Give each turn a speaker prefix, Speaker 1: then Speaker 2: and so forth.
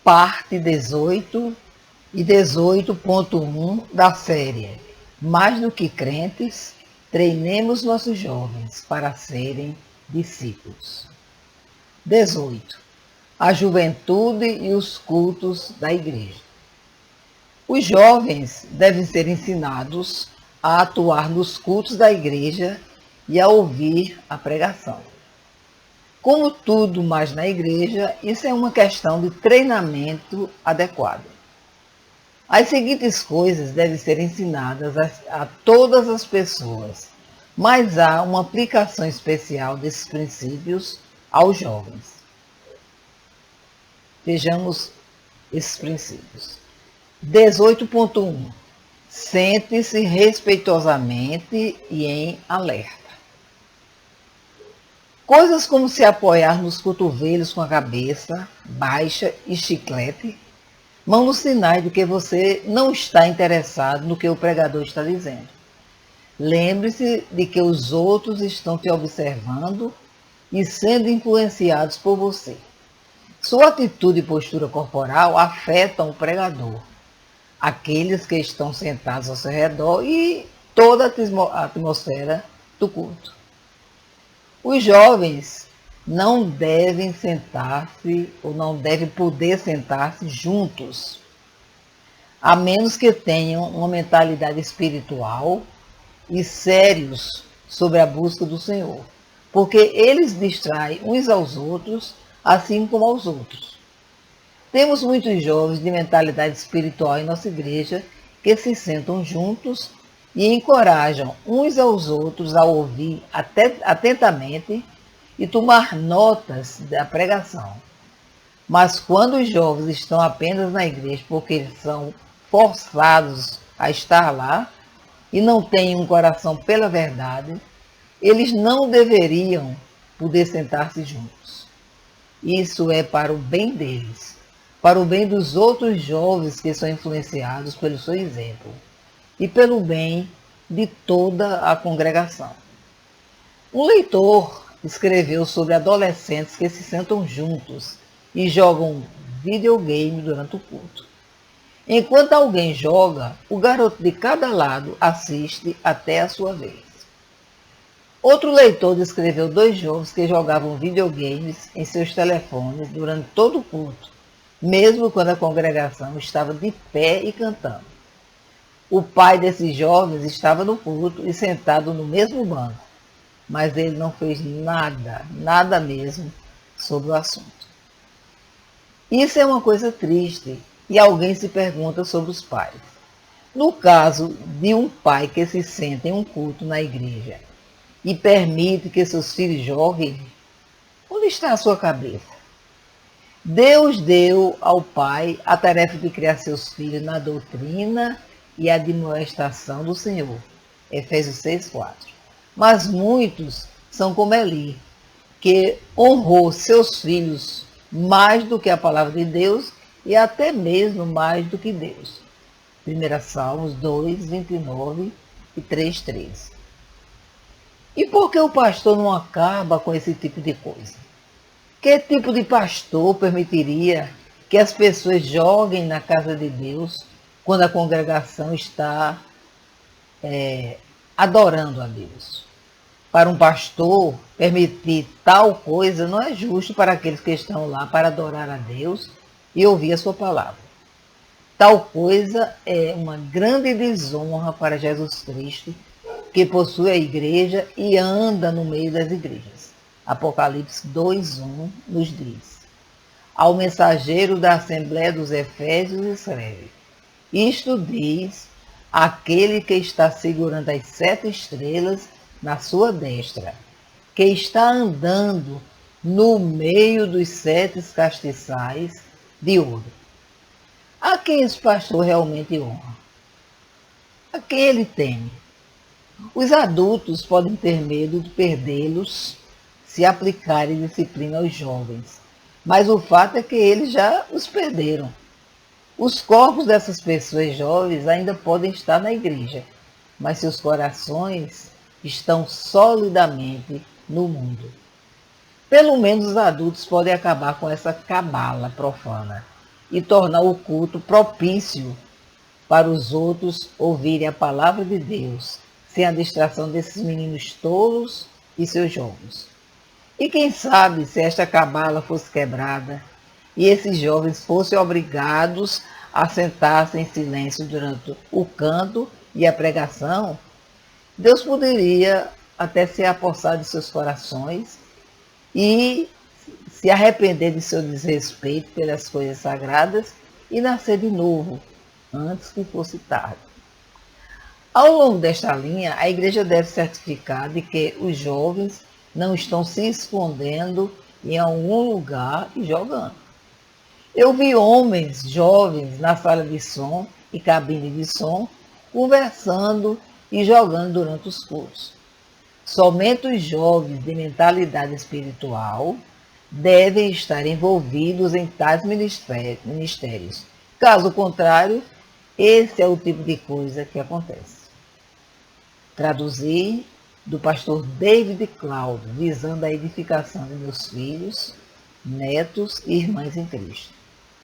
Speaker 1: parte 18 e 18.1 da série Mais do que Crentes, treinemos nossos jovens para serem discípulos. 18. A juventude e os cultos da igreja. Os jovens devem ser ensinados a atuar nos cultos da igreja e a ouvir a pregação. Como tudo mais na igreja, isso é uma questão de treinamento adequado. As seguintes coisas devem ser ensinadas a todas as pessoas, mas há uma aplicação especial desses princípios aos jovens. Vejamos esses princípios. 18.1. Sente-se respeitosamente e em alerta. Coisas como se apoiar nos cotovelos com a cabeça baixa e chiclete mandam sinais de que você não está interessado no que o pregador está dizendo. Lembre-se de que os outros estão te observando e sendo influenciados por você. Sua atitude e postura corporal afetam o pregador, aqueles que estão sentados ao seu redor e toda a atmosfera do culto. Os jovens não devem sentar-se ou não devem poder sentar-se juntos, a menos que tenham uma mentalidade espiritual e sérios sobre a busca do Senhor, porque eles distraem uns aos outros, assim como aos outros. Temos muitos jovens de mentalidade espiritual em nossa igreja que se sentam juntos e encorajam uns aos outros a ouvir atentamente e tomar notas da pregação. Mas quando os jovens estão apenas na igreja porque eles são forçados a estar lá e não têm um coração pela verdade, eles não deveriam poder sentar-se juntos. Isso é para o bem deles, para o bem dos outros jovens que são influenciados pelo seu exemplo e pelo bem de toda a congregação. Um leitor escreveu sobre adolescentes que se sentam juntos e jogam videogame durante o culto. Enquanto alguém joga, o garoto de cada lado assiste até a sua vez. Outro leitor descreveu 2 jovens que jogavam videogames em seus telefones durante todo o culto, mesmo quando a congregação estava de pé e cantando. O pai desses jovens estava no culto e sentado no mesmo banco, mas ele não fez nada mesmo sobre o assunto. Isso é uma coisa triste e alguém se pergunta sobre os pais. No caso de um pai que se senta em um culto na igreja e permite que seus filhos joguem, onde está a sua cabeça? Deus deu ao pai a tarefa de criar seus filhos na doutrina e admoestação do Senhor. Efésios 6:4. Mas muitos são como Eli, que honrou seus filhos mais do que a palavra de Deus e até mesmo mais do que Deus. 1 Salmos 2:29 e 3:13. E por que o pastor não acaba com esse tipo de coisa? Que tipo de pastor permitiria que as pessoas joguem na casa de Deus quando a congregação está adorando a Deus? Para um pastor permitir tal coisa não é justo para aqueles que estão lá para adorar a Deus e ouvir a sua palavra. Tal coisa é uma grande desonra para Jesus Cristo, que possui a igreja e anda no meio das igrejas. Apocalipse 2:1 nos diz: ao mensageiro da Assembleia dos Efésios escreve: isto diz aquele que está segurando as 7 estrelas na sua destra, que está andando no meio dos 7 castiçais de ouro. A quem esse pastor realmente honra? A quem ele teme? Os adultos podem ter medo de perdê-los se aplicarem disciplina aos jovens, mas o fato é que eles já os perderam. Os corpos dessas pessoas jovens ainda podem estar na igreja, mas seus corações estão solidamente no mundo. Pelo menos os adultos podem acabar com essa cabala profana e tornar o culto propício para os outros ouvirem a palavra de Deus, sem a distração desses meninos tolos e seus jogos. E quem sabe se esta cabala fosse quebrada e esses jovens fossem obrigados a sentar-se em silêncio durante o canto e a pregação, Deus poderia até se apossar de seus corações e se arrepender de seu desrespeito pelas coisas sagradas e nascer de novo, antes que fosse tarde. Ao longo desta linha, a igreja deve certificar de que os jovens não estão se escondendo em algum lugar e jogando. Eu vi homens jovens na sala de som e cabine de som conversando e jogando durante os cultos. Somente os jovens de mentalidade espiritual devem estar envolvidos em tais ministérios. Caso contrário, esse é o tipo de coisa que acontece. Traduzir do pastor David Cloud, visando a edificação de meus filhos, netos e irmãs em Cristo.